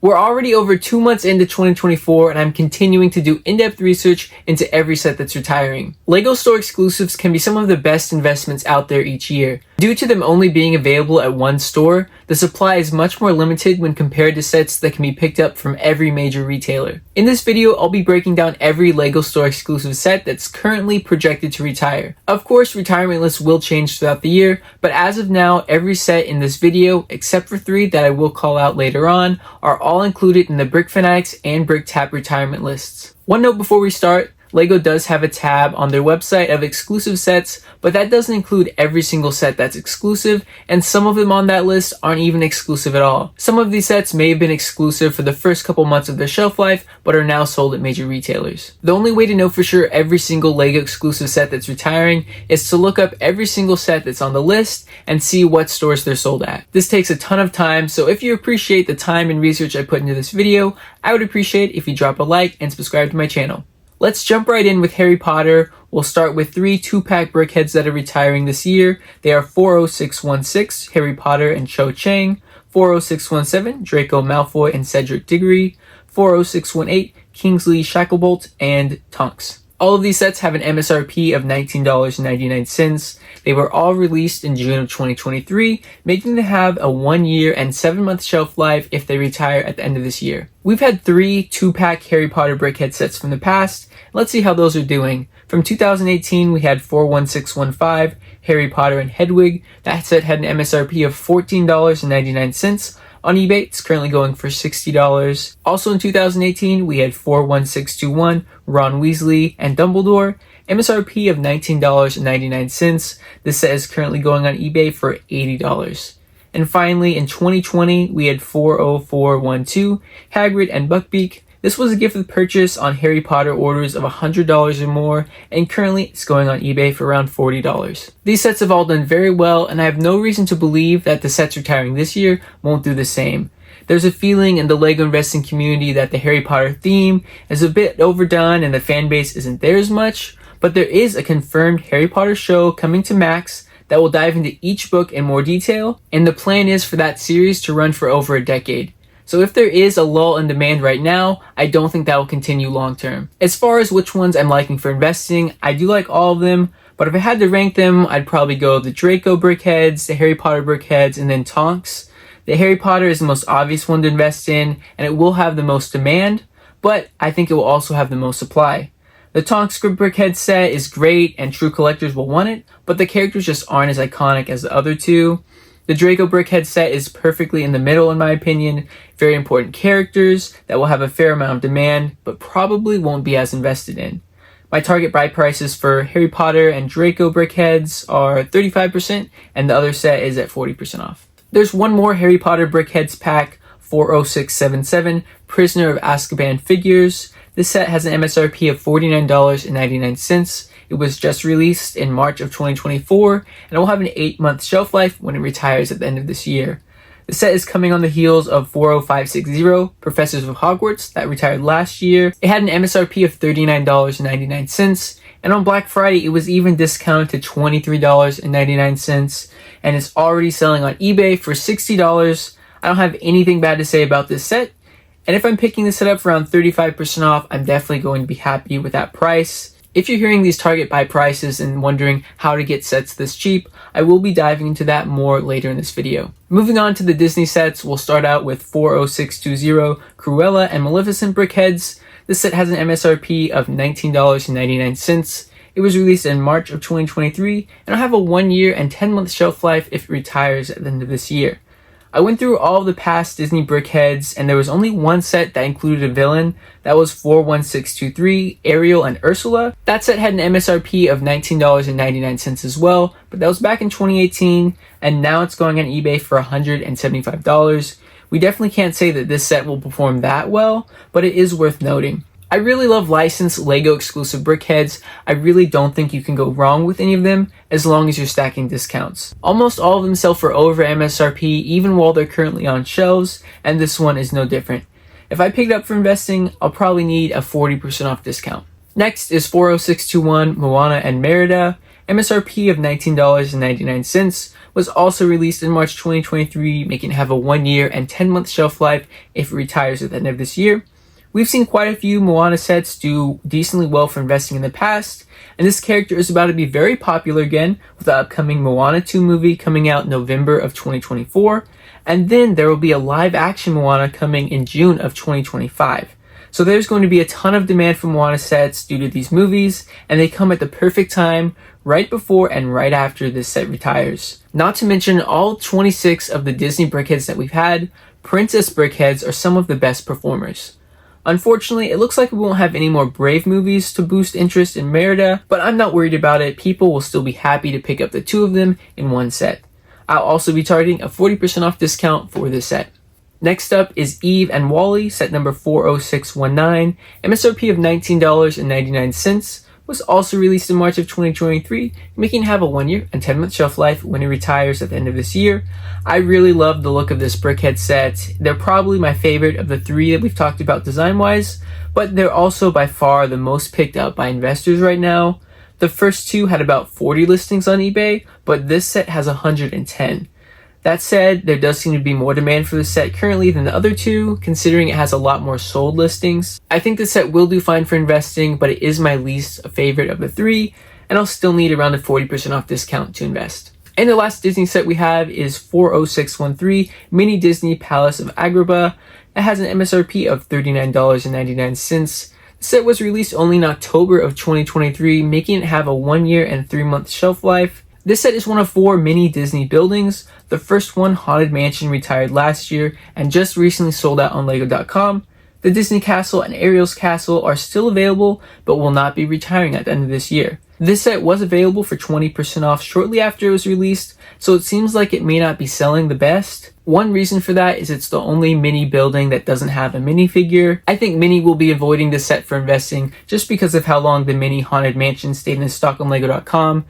We're already over 2 months into 2024 and I'm continuing to do in-depth research into every set that's retiring. LEGO store exclusives can be some of the best investments out there each year. Due to them only being available at one store, the supply is much more limited when compared to sets that can be picked up from every major retailer. In this video, I'll be breaking down every LEGO store exclusive set that's currently projected to retire. Of course, retirement lists will change throughout the year, but as of now, every set in this video, except for 3 that I will call out later on, are all included in the Brick Fanatics and Brick Tap retirement lists. One note before we start, LEGO does have a tab on their website of exclusive sets, but that doesn't include every single set that's exclusive, and some of them on that list aren't even exclusive at all. Some of these sets may have been exclusive for the first couple months of their shelf life, but are now sold at major retailers. The only way to know for sure every single LEGO exclusive set that's retiring is to look up every single set that's on the list and see what stores they're sold at. This takes a ton of time, so if you appreciate the time and research I put into this video, I would appreciate if you drop a like and subscribe to my channel. Let's jump right in with Harry Potter. We'll start with 3 2-pack brickheads that are retiring this year. They are 40616, Harry Potter and Cho Chang, 40617, Draco Malfoy and Cedric Diggory, 40618, Kingsley Shacklebolt, and Tonks. All of these sets have an MSRP of $19.99. They were all released in June of 2023, making them have a 1 year and 7-month shelf life if they retire at the end of this year. We've had 3 2-pack Harry Potter brickhead sets from the past. Let's see how those are doing. From 2018, we had 41615, Harry Potter and Hedwig. That set had an MSRP of $14.99. On eBay, it's currently going for $60. Also in 2018, we had 41621, Ron Weasley and Dumbledore. MSRP of $19.99. This set is currently going on eBay for $80. And finally, in 2020, we had 40412, Hagrid and Buckbeak. This was a gift with purchase on Harry Potter orders of $100 or more, and currently it's going on eBay for around $40. These sets have all done very well, and I have no reason to believe that the sets retiring this year won't do the same. There's a feeling in the LEGO investing community that the Harry Potter theme is a bit overdone and the fan base isn't there as much, but there is a confirmed Harry Potter show coming to Max that will dive into each book in more detail, and the plan is for that series to run for over a decade. So if there is a lull in demand right now, I don't think that will continue long term. As far as which ones I'm liking for investing, I do like all of them, but if I had to rank them, I'd probably go the Draco brickheads, the Harry Potter brickheads, and then Tonks. The Harry Potter is the most obvious one to invest in, and it will have the most demand, but I think it will also have the most supply. The Tonks brickhead set is great, and true collectors will want it, but the characters just aren't as iconic as the other two. The Draco brickhead set is perfectly in the middle in my opinion. Very important characters that will have a fair amount of demand, but probably won't be as invested in. My target buy prices for Harry Potter and Draco brickheads are 35%, and the other set is at 40% off. There's one more Harry Potter brickheads pack, 40677, Prisoner of Azkaban figures. This set has an MSRP of $49.99. It was just released in March of 2024, and it will have an 8-month shelf life when it retires at the end of this year. The set is coming on the heels of 40560, Professors of Hogwarts, that retired last year. It had an MSRP of $39.99, and on Black Friday it was even discounted to $23.99, and it's already selling on eBay for $60. I don't have anything bad to say about this set, and if I'm picking this set up for around 35% off, I'm definitely going to be happy with that price. If you're hearing these target buy prices and wondering how to get sets this cheap, I will be diving into that more later in this video. Moving on to the Disney sets, we'll start out with 40620 Cruella and Maleficent brickheads. This set has an MSRP of $19.99. It was released in March of 2023 and will have a 1 year and 10-month shelf life if it retires at the end of this year. I went through all of the past Disney brickheads, and there was only one set that included a villain. That was 41623, Ariel and Ursula. That set had an MSRP of $19.99 as well, but that was back in 2018, and now it's going on eBay for $175. We definitely can't say that this set will perform that well, but it is worth noting. I really love licensed LEGO exclusive brickheads. I really don't think you can go wrong with any of them as long as you're stacking discounts. Almost all of them sell for over MSRP even while they're currently on shelves, and this one is no different. If I picked up for investing, I'll probably need a 40% off discount. Next is 40621 Moana and Merida. MSRP of $19.99, was also released in March 2023, making it have a 1 year and 10-month shelf life if it retires at the end of this year. We've seen quite a few Moana sets do decently well for investing in the past, and this character is about to be very popular again with the upcoming Moana 2 movie coming out November of 2024, and then there will be a live action Moana coming in June of 2025. So there's going to be a ton of demand for Moana sets due to these movies, and they come at the perfect time, right before and right after this set retires. Not to mention, all 26 of the Disney Brickheads that we've had, Princess Brickheads are some of the best performers. Unfortunately, it looks like we won't have any more Brave movies to boost interest in Merida, but I'm not worried about it. People will still be happy to pick up the two of them in one set. I'll also be targeting a 40% off discount for this set. Next up is Eve and Wally, set number 40619, MSRP of $19.99, was also released in March of 2023, making it have a 1 year and 10-month shelf life when it retires at the end of this year. I really love the look of this Brickhead set. They're probably my favorite of the three that we've talked about design-wise, but they're also by far the most picked up by investors right now. The first two had about 40 listings on eBay, but this set has 110. That said, there does seem to be more demand for this set currently than the other two, considering it has a lot more sold listings. I think this set will do fine for investing, but it is my least favorite of the three, and I'll still need around a 40% off discount to invest. And the last Disney set we have is 40613 Mini Disney Palace of Agrabah. It has an MSRP of $39.99. The set was released only in October of 2023, making it have a 1 year and 3-month shelf life. This set is one of 4 mini Disney buildings. The first one, Haunted Mansion, retired last year and just recently sold out on Lego.com. The Disney Castle and Ariel's Castle are still available, but will not be retiring at the end of this year. This set was available for 20% off shortly after it was released, so it seems like it may not be selling the best. One reason for that is it's the only mini building that doesn't have a minifigure. I think Mini will be avoiding this set for investing just because of how long the mini Haunted Mansion stayed in stock on Lego.com.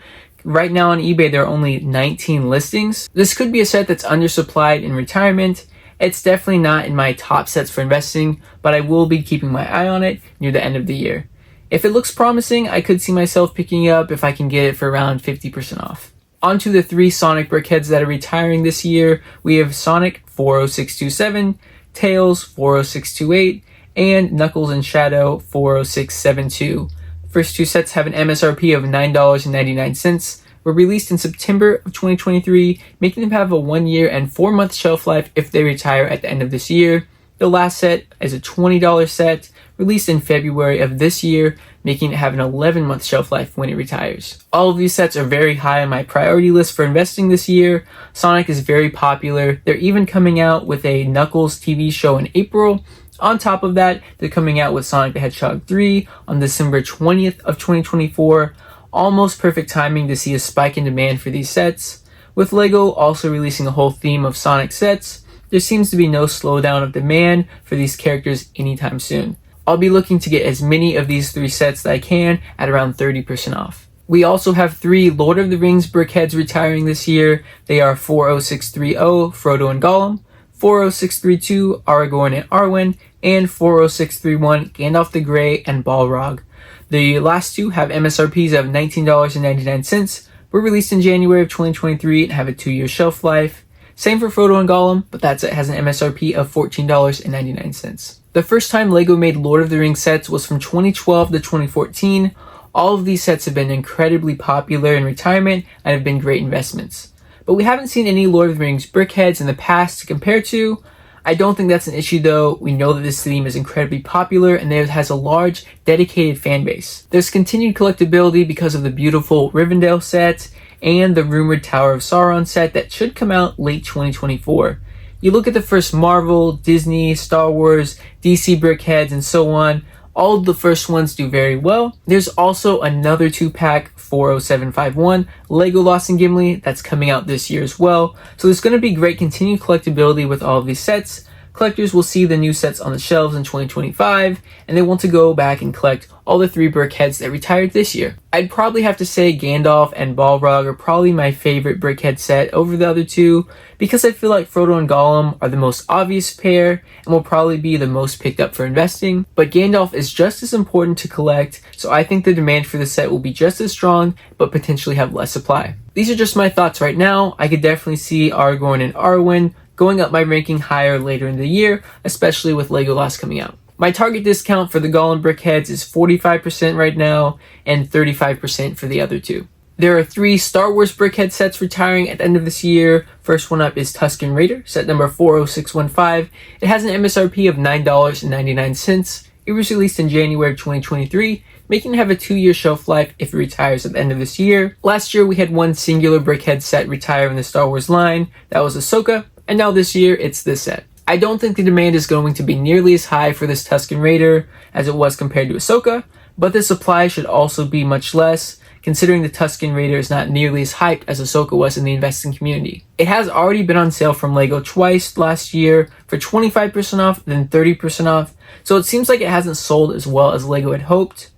Right now on eBay, there are only 19 listings. This could be a set that's undersupplied in retirement. It's definitely not in my top sets for investing, but I will be keeping my eye on it near the end of the year. If it looks promising, I could see myself picking it up if I can get it for around 50% off. On to the 3 Sonic Brickheads that are retiring this year. We have Sonic 40627, Tails 40628, and Knuckles and Shadow 40672. First two sets have an MSRP of $9.99, were released in September of 2023, making them have a 1 year and 4-month shelf life if they retire at the end of this year. The last set is a $20 set, released in February of this year, making it have an 11-month shelf life when it retires. All of these sets are very high on my priority list for investing this year. Sonic is very popular. They're even coming out with a Knuckles TV show in April. On top of that, they're coming out with Sonic the Hedgehog 3 on December 20th of 2024. Almost perfect timing to see a spike in demand for these sets. With LEGO also releasing a whole theme of Sonic sets, there seems to be no slowdown of demand for these characters anytime soon. I'll be looking to get as many of these 3 sets that I can at around 30% off. We also have 3 Lord of the Rings Brickheads retiring this year. They are 40630 Frodo and Gollum, 40632 Aragorn and Arwen, and 40631 Gandalf the Grey and Balrog. The last two have MSRPs of $19.99, were released in January of 2023 and have a 2-year shelf life. Same for Frodo and Gollum, but that set has an MSRP of $14.99. The first time LEGO made Lord of the Rings sets was from 2012 to 2014. All of these sets have been incredibly popular in retirement and have been great investments. But we haven't seen any Lord of the Rings Brickheads in the past to compare to. I don't think that's an issue though. We know that this theme is incredibly popular and it has a large, dedicated fan base. There's continued collectability because of the beautiful Rivendell set and the rumored Tower of Sauron set that should come out late 2024. You look at the first Marvel, Disney, Star Wars, DC Brickheads, and so on. All of the first ones do very well. There's also another 2-pack 40751 Legolas and Gimli that's coming out this year as well. So there's going to be great continued collectability with all of these sets, collectors will see the new sets on the shelves in 2025, and they want to go back and collect all the 3 Brickheads that retired this year. I'd probably have to say Gandalf and Balrog are probably my favorite Brickhead set over the other 2, because I feel like Frodo and Gollum are the most obvious pair and will probably be the most picked up for investing, but Gandalf is just as important to collect, so I think the demand for the set will be just as strong, but potentially have less supply. These are just my thoughts right now. I could definitely see Aragorn and Arwen going up my ranking higher later in the year, especially with Legolas coming out. My target discount for the Gollum Brickheads is 45% right now and 35% for the other 2. There are 3 Star Wars Brickhead sets retiring at the end of this year. First one up is Tusken Raider, set number 40615. It has an MSRP of $9.99. It was released in January of 2023, making it have a 2-year shelf life if it retires at the end of this year. Last year we had one singular Brickhead set retire in the Star Wars line, that was Ahsoka, and now this year it's this set. I don't think the demand is going to be nearly as high for this Tusken Raider as it was compared to Ahsoka, but the supply should also be much less, considering the Tusken Raider is not nearly as hyped as Ahsoka was in the investing community. It has already been on sale from LEGO twice last year for 25% off, then 30% off, so it seems like it hasn't sold as well as LEGO had hoped.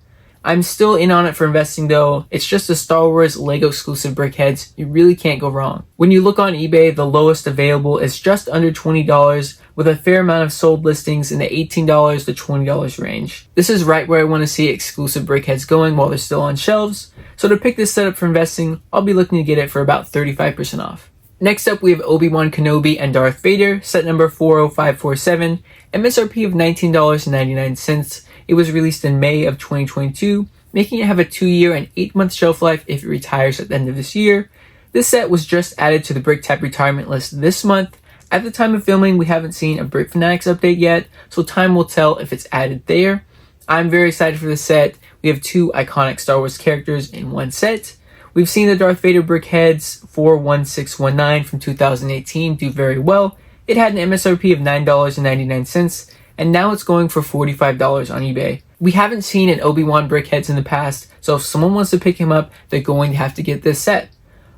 I'm still in on it for investing though. It's just a Star Wars LEGO exclusive Brickheads. You really can't go wrong. When you look on eBay, the lowest available is just under $20, with a fair amount of sold listings in the $18 to $20 range. This is right where I want to see exclusive Brickheads going while they're still on shelves. So to pick this setup for investing, I'll be looking to get it for about 35% off. Next up, we have Obi-Wan Kenobi and Darth Vader, set number 40547, MSRP of $19.99. It was released in May of 2022, making it have a 2-year and 8-month shelf life if it retires at the end of this year. This set was just added to the BrickTap retirement list this month. At the time of filming, we haven't seen a Brick Fanatics update yet, so time will tell if it's added there. I'm very excited for this set. We have 2 iconic Star Wars characters in one set. We've seen the Darth Vader Brickheads 41619 from 2018 do very well. It had an MSRP of $9.99, and now it's going for $45 on eBay. We haven't seen an Obi-Wan Brickheads in the past, so if someone wants to pick him up, they're going to have to get this set.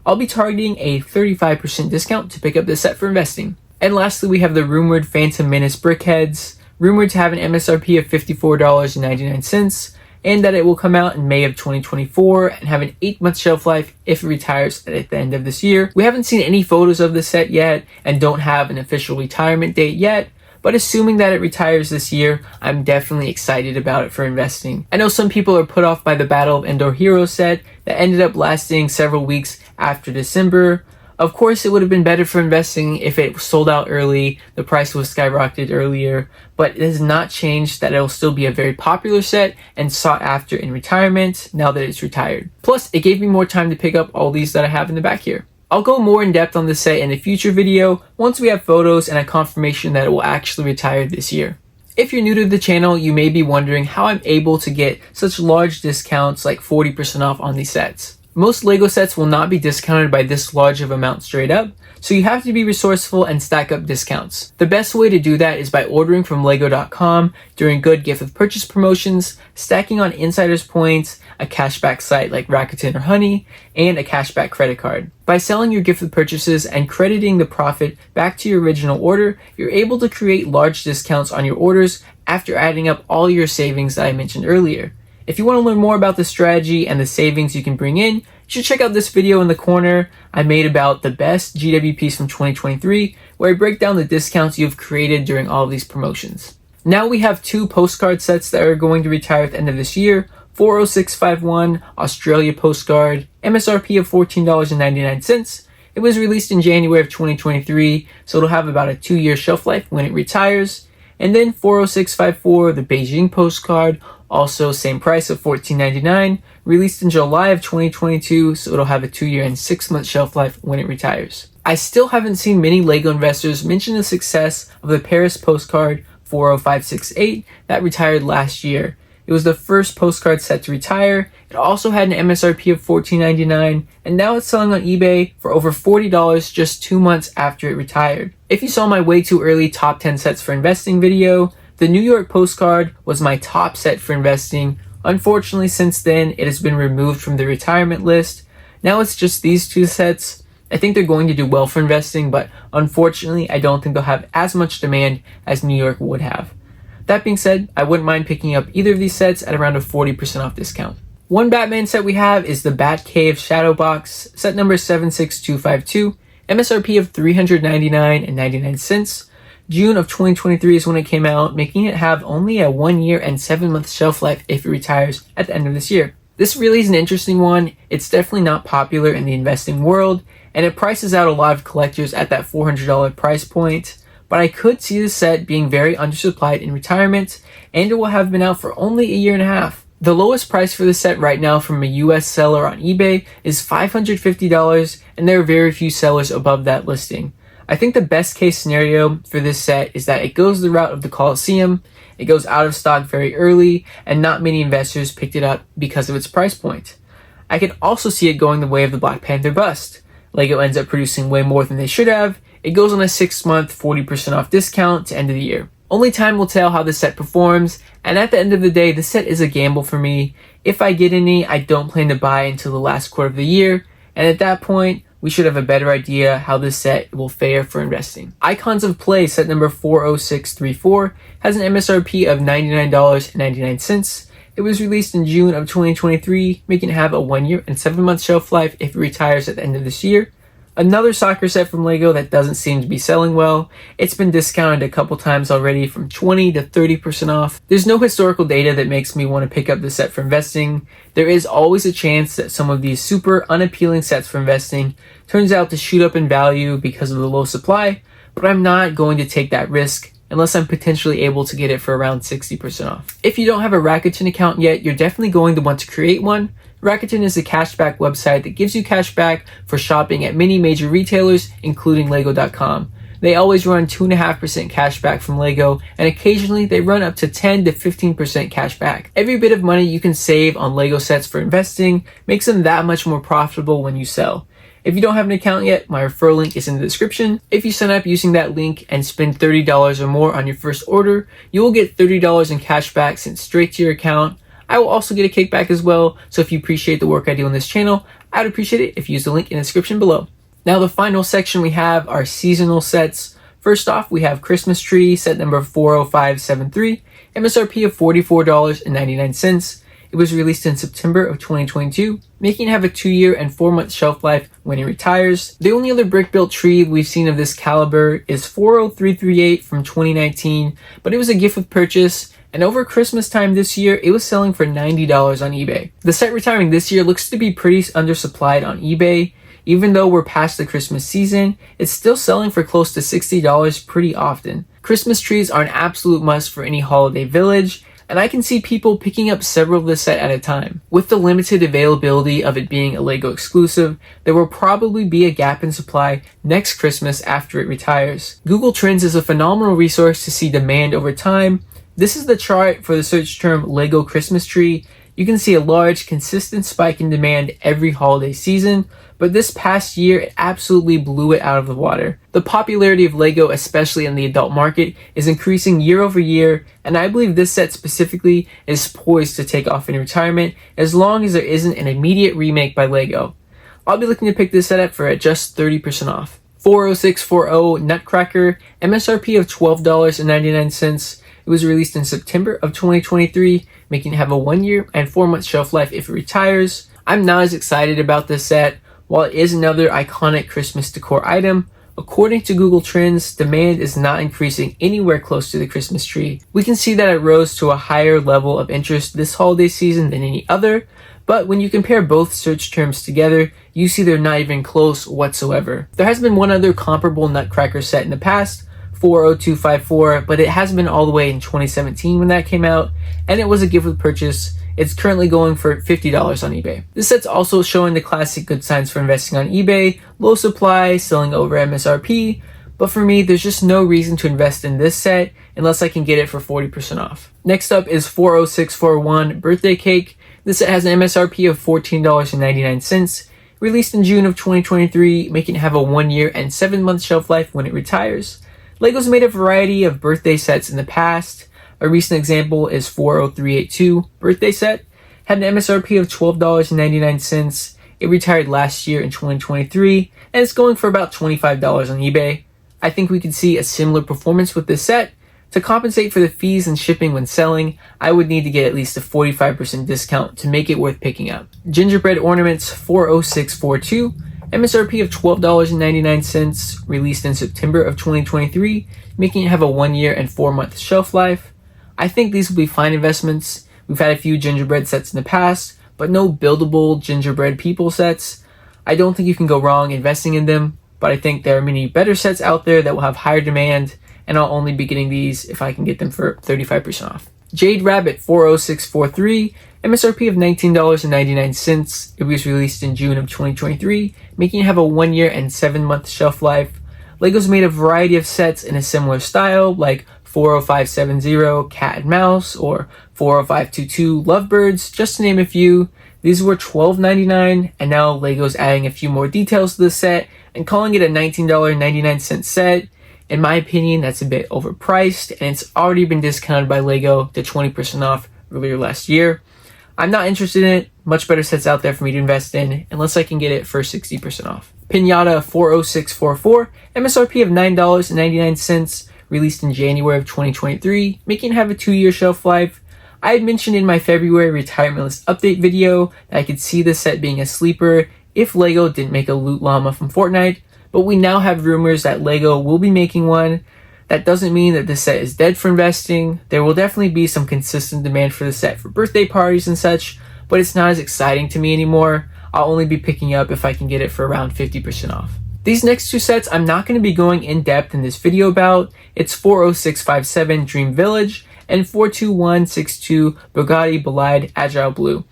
I'll be targeting a 35% discount to pick up this set for investing. And lastly, we have the rumored Phantom Menace Brickheads, rumored to have an MSRP of $54.99, and that it will come out in May of 2024 and have an 8-month shelf life if it retires at the end of this year. We haven't seen any photos of the set yet and don't have an official retirement date yet, but assuming that it retires this year, I'm definitely excited about it for investing. I know some people are put off by the Battle of Endor Hero set that ended up lasting several weeks after December. Of course, it would have been better for investing if it sold out early, the price was skyrocketed earlier, but it has not changed that it will still be a very popular set and sought after in retirement now that it's retired. Plus, it gave me more time to pick up all these that I have in the back here. I'll go more in depth on this set in a future video once we have photos and a confirmation that it will actually retire this year. If you're new to the channel, you may be wondering how I'm able to get such large discounts like 40% off on these sets. Most LEGO sets will not be discounted by this large of amount straight up, so you have to be resourceful and stack up discounts. The best way to do that is by ordering from lego.com during good gift with purchase promotions, stacking on insiders points, a cashback site like Rakuten or Honey, and a cashback credit card. By selling your gift with purchases and crediting the profit back to your original order, you're able to create large discounts on your orders after adding up all your savings that I mentioned earlier. If you want to learn more about the strategy and the savings you can bring in, you should check out this video in the corner I made about the best GWPs from 2023, where I break down the discounts you've created during all of these promotions. Now we have 2 postcard sets that are going to retire at the end of this year. 40651 Australia postcard, MSRP of $14.99. It was released in January of 2023, so it'll have about a 2-year shelf life when it retires. And then 40654, the Beijing postcard, also same price of $14.99, released in July of 2022, so it'll have a 2-year and 6-month shelf life when it retires. I still haven't seen many LEGO investors mention the success of the Paris postcard 40568 that retired last year. It was the first postcard set to retire. It also had an MSRP of $14.99, and now it's selling on eBay for over $40 just 2 months after it retired. If you saw my way too early top 10 sets for investing video, the New York postcard was my top set for investing. Unfortunately, since then, it has been removed from the retirement list. Now it's just these 2 sets. I think they're going to do well for investing, but unfortunately, I don't think they'll have as much demand as New York would have. That being said, I wouldn't mind picking up either of these sets at around a 40% off discount. One Batman set we have is the Batcave Shadow Box, set number 76252, MSRP of $399.99. June of 2023 is when it came out, making it have only a 1 year and 7 month shelf life if it retires at the end of this year. This really is an interesting one. It's definitely not popular in the investing world, and it prices out a lot of collectors at that $400 price point, but I could see the set being very undersupplied in retirement, and it will have been out for only a year and a half. The lowest price for the set right now from a US seller on eBay is $550, and there are very few sellers above that listing. I think the best case scenario for this set is that it goes the route of the Coliseum, it goes out of stock very early, and not many investors picked it up because of its price point. I could also see it going the way of the Black Panther bust. LEGO ends up producing way more than they should have, it goes on a 6-month 40% off discount to end of the year. Only time will tell how the set performs, and at the end of the day, the set is a gamble for me. If I get any, I don't plan to buy until the last quarter of the year, and at that point, we should have a better idea how this set will fare for investing. Icons of Play set number 40634 has an MSRP of $99.99. It was released in June of 2023, making it have a 1 year and 7 month shelf life if it retires at the end of this year. Another soccer set from LEGO that doesn't seem to be selling well. It's been discounted a couple times already from 20 to 30% off. There's no historical data that makes me want to pick up the set for investing. There is always a chance that some of these super unappealing sets for investing turns out to shoot up in value because of the low supply, but I'm not going to take that risk unless I'm potentially able to get it for around 60% off. If you don't have a Rakuten account yet, you're definitely going to want to create one. Rakuten is a cashback website that gives you cash back for shopping at many major retailers, including Lego.com. They always run 2.5% cash back from Lego, and occasionally they run up to 10 to 15% cash back. Every bit of money you can save on Lego sets for investing makes them that much more profitable when you sell. If you don't have an account yet, my referral link is in the description. If you sign up using that link and spend $30 or more on your first order, you will get $30 in cash back sent straight to your account. I will also get a kickback as well, so if you appreciate the work I do on this channel, I'd appreciate it if you use the link in the description below. Now the final section we have are seasonal sets. First off, we have Christmas Tree, set number 40573, MSRP of $44.99. It was released in September of 2022, making it have a 2 year and 4 month shelf life when it retires. The only other brick-built tree we've seen of this caliber is 40338 from 2019, but it was a gift with purchase, and over Christmas time this year, it was selling for $90 on eBay. The set retiring this year looks to be pretty undersupplied on eBay. Even though we're past the Christmas season, it's still selling for close to $60 pretty often. Christmas trees are an absolute must for any holiday village, and I can see people picking up several of the set at a time. With the limited availability of it being a LEGO exclusive, there will probably be a gap in supply next Christmas after it retires. Google Trends is a phenomenal resource to see demand over time. This is the chart for the search term LEGO Christmas Tree. You can see a large, consistent spike in demand every holiday season, but this past year, it absolutely blew it out of the water. The popularity of LEGO, especially in the adult market, is increasing year over year, and I believe this set specifically is poised to take off in retirement as long as there isn't an immediate remake by LEGO. I'll be looking to pick this set up for just 30% off. 40640 Nutcracker, MSRP of $12.99. It was released in September of 2023, making it have a 1 year and 4 month shelf life if it retires. I'm not as excited about this set. While it is another iconic Christmas decor item, according to Google Trends, demand is not increasing anywhere close to the Christmas tree. We can see that it rose to a higher level of interest this holiday season than any other, but when you compare both search terms together, you see they're not even close whatsoever. There has been one other comparable Nutcracker set in the past, 40254, but it has been all the way in 2017 when that came out, and it was a gift with purchase. It's currently going for $50 on eBay. This set's also showing the classic good signs for investing on eBay, low supply, selling over MSRP, but for me, there's just no reason to invest in this set unless I can get it for 40% off. Next up is 40641 Birthday Cake. This set has an MSRP of $14.99, released in June of 2023, making it have a 1 year and 7 month shelf life when it retires. LEGO's made a variety of birthday sets in the past. A recent example is 40382 Birthday Set. Had an MSRP of $12.99. It retired last year in 2023, and it's going for about $25 on eBay. I think we could see a similar performance with this set. To compensate for the fees and shipping when selling, I would need to get at least a 45% discount to make it worth picking up. Gingerbread Ornaments 40642, MSRP of $12.99, released in September of 2023, making it have a 1 year and 4 month shelf life. I think these will be fine investments. We've had a few gingerbread sets in the past, but no buildable gingerbread people sets. I don't think you can go wrong investing in them, but I think there are many better sets out there that will have higher demand, and I'll only be getting these if I can get them for 35% off. Jade Rabbit 40643, MSRP of $19.99. It was released in June of 2023, making it have a 1 year and 7 month shelf life. LEGO's made a variety of sets in a similar style, like 40570 Cat and Mouse or 40522 Lovebirds, just to name a few. These were $12.99, and now LEGO's adding a few more details to the set and calling it a $19.99 set. In my opinion, that's a bit overpriced, and it's already been discounted by LEGO to 20% off earlier last year. I'm not interested in it. Much better sets out there for me to invest in, unless I can get it for 60% off. Pinata 40644, MSRP of $9.99, released in January of 2023, making it have a 2-year shelf life. I had mentioned in my February retirement list update video that I could see this set being a sleeper if LEGO didn't make a loot llama from Fortnite, but we now have rumors that LEGO will be making one. That doesn't mean that this set is dead for investing. There will definitely be some consistent demand for the set for birthday parties and such, but it's not as exciting to me anymore. I'll only be picking up if I can get it for around 50% off. These next two sets I'm not going to be going in depth in this video about. It's 40657 Dream Village and 42162 Bugatti Bolide Agile Blue.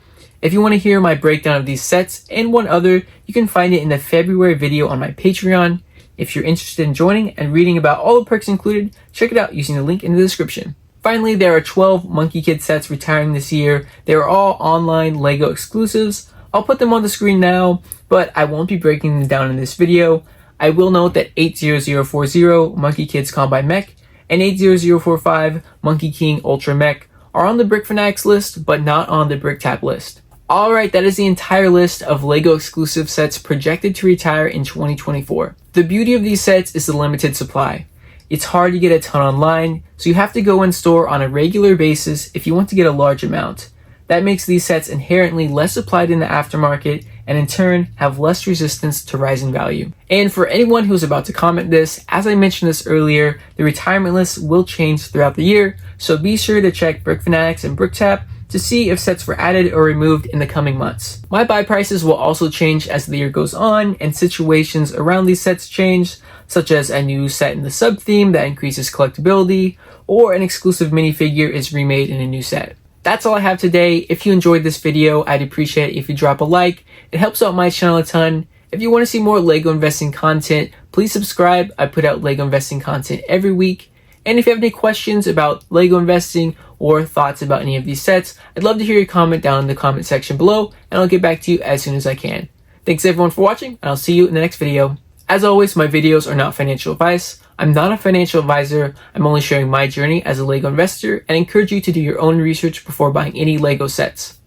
If you want to hear my breakdown of these sets and one other, you can find it in the February video on my Patreon. If you're interested in joining and reading about all the perks included, check it out using the link in the description. Finally, there are 12 Monkie Kid sets retiring this year. They are all online LEGO exclusives. I'll put them on the screen now, but I won't be breaking them down in this video. I will note that 80040 Monkie Kids Combine Mech and 80045 Monkey King Ultra Mech are on the Brick Fanatics list, but not on the Brick Tap list. Alright, that is the entire list of LEGO exclusive sets projected to retire in 2024. The beauty of these sets is the limited supply. It's hard to get a ton online, so you have to go in store on a regular basis if you want to get a large amount. That makes these sets inherently less supplied in the aftermarket and in turn have less resistance to rising value. And for anyone who's about to comment this, as I mentioned this earlier, the retirement list will change throughout the year, so be sure to check Brick Fanatics and BrickTap to see if sets were added or removed in the coming months. My buy prices will also change as the year goes on and situations around these sets change, such as a new set in the sub-theme that increases collectability, or an exclusive minifigure is remade in a new set. That's all I have today. If you enjoyed this video, I'd appreciate it if you drop a like. It helps out my channel a ton. If you want to see more LEGO investing content, please subscribe. I put out LEGO investing content every week. And if you have any questions about LEGO investing or thoughts about any of these sets, I'd love to hear your comment down in the comment section below, and I'll get back to you as soon as I can. Thanks everyone for watching, and I'll see you in the next video. As always, my videos are not financial advice. I'm not a financial advisor. I'm only sharing my journey as a LEGO investor and encourage you to do your own research before buying any LEGO sets.